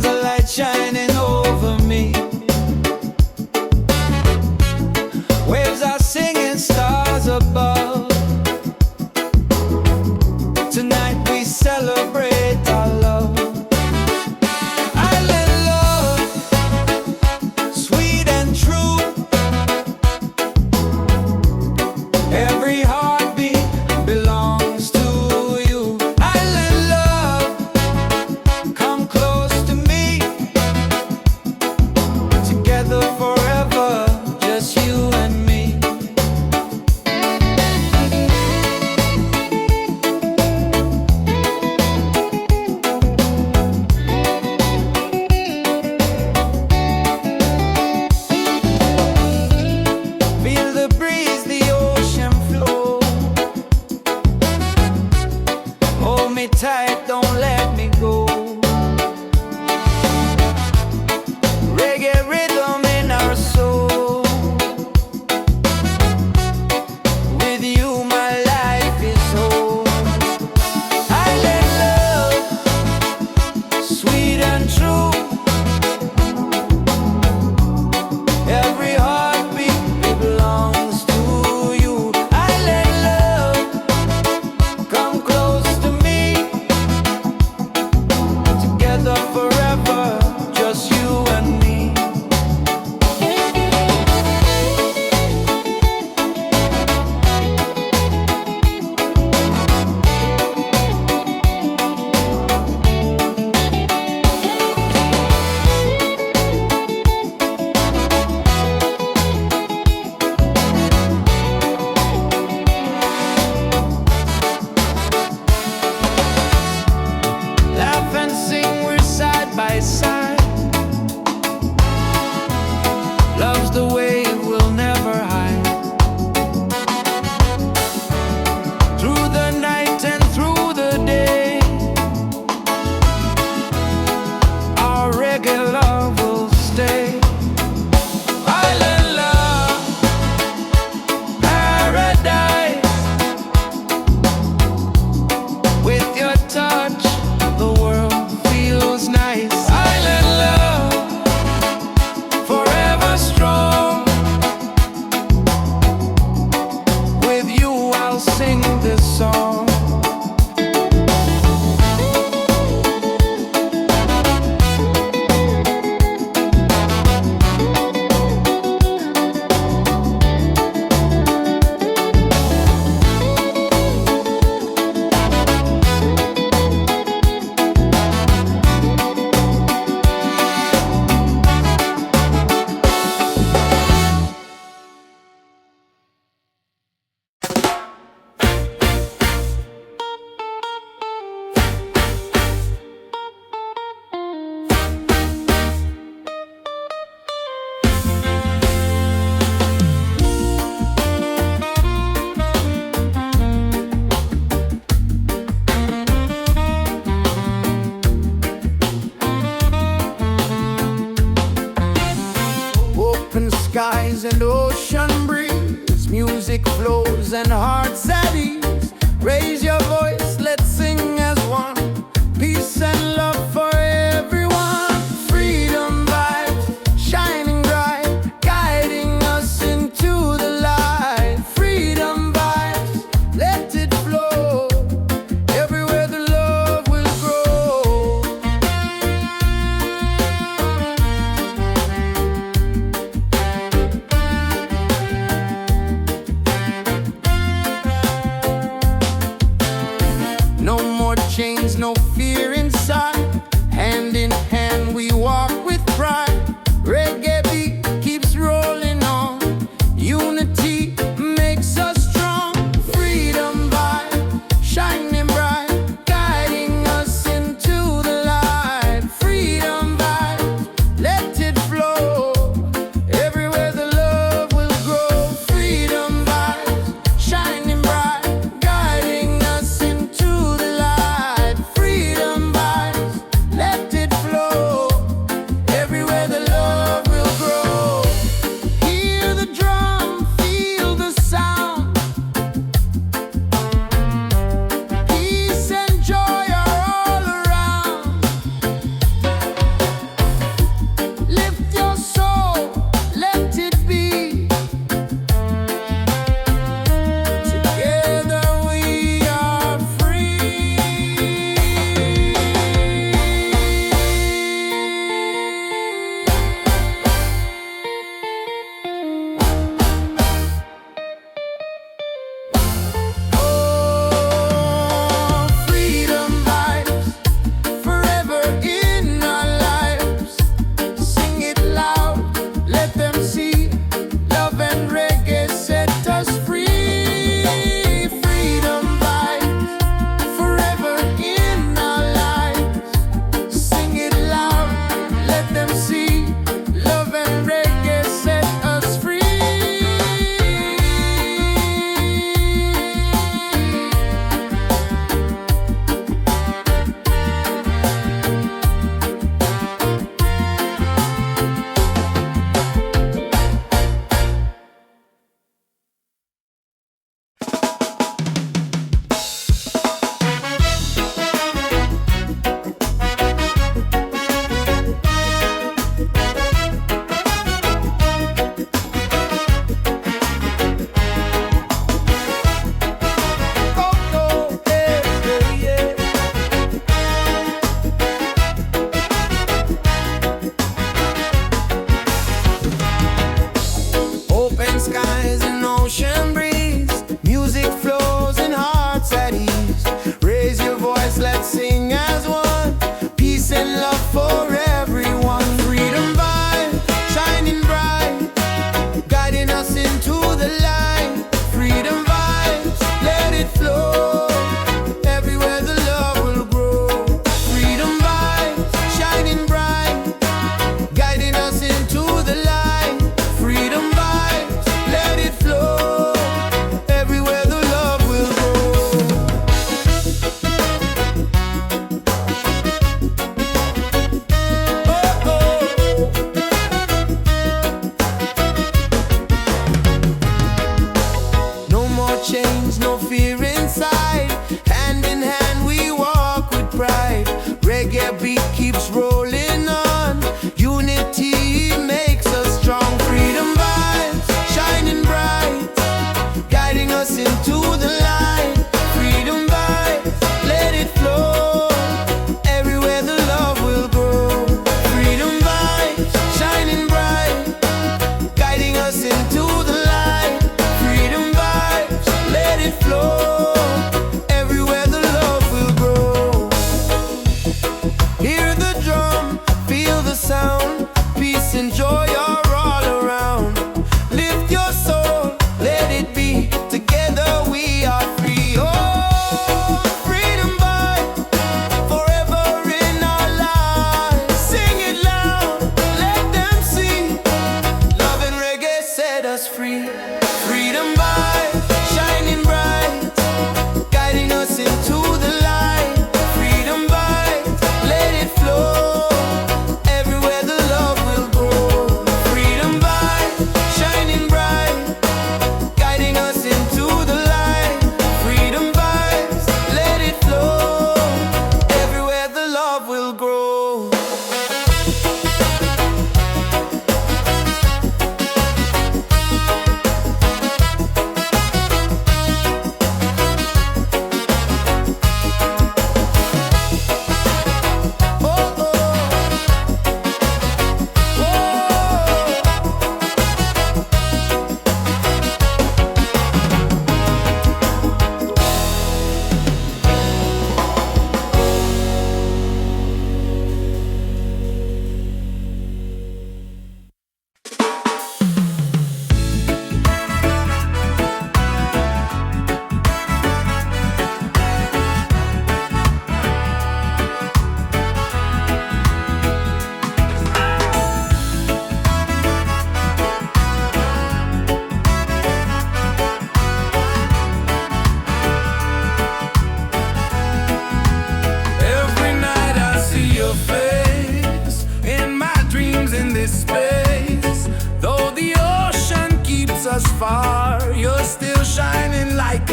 the light shining over me. Waves are singing, stars above. Tonight we celebrate our love. Island love, sweet and true. Every heartbeat belongs to you. Island love, come close to me. Together forever, just you and me. Feel the breeze, the ocean flow. Hold me tight, don't let me go. Reggae rhythm in our soul. With you my life is whole. Island love, sweet and true. Every heartbeat belongs to you. Island love, come close to me. Together forever, just you and me. Laugh and sing, we're side by side. Love's the way we'll never hide. Through the night and through the day, our reggae love will stay. Island love, paradise. With your touch, the world feels nice. Island love, forever strong. With you I'll sing this song. Open skies and ocean breeze, music flows and hearts at ease. Raise your voice, let's sing as one. Peace and love for everyone. Freedom vibes, shining bright, guiding us into the light. Freedom vibes, let it flow. Everywhere the love will grow. No more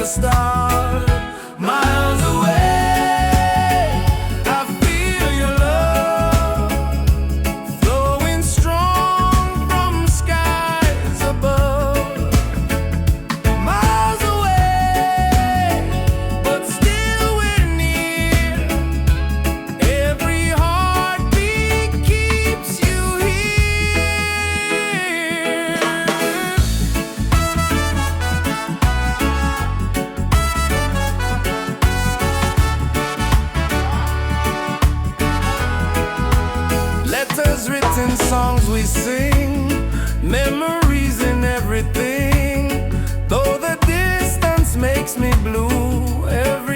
start. Miles away, I feel your love flowing strong from skies above. Miles away, but still we're near. Every heartbeat keeps you here. Letters written, songs we sing, memories in everything. Though the distance makes me blue, every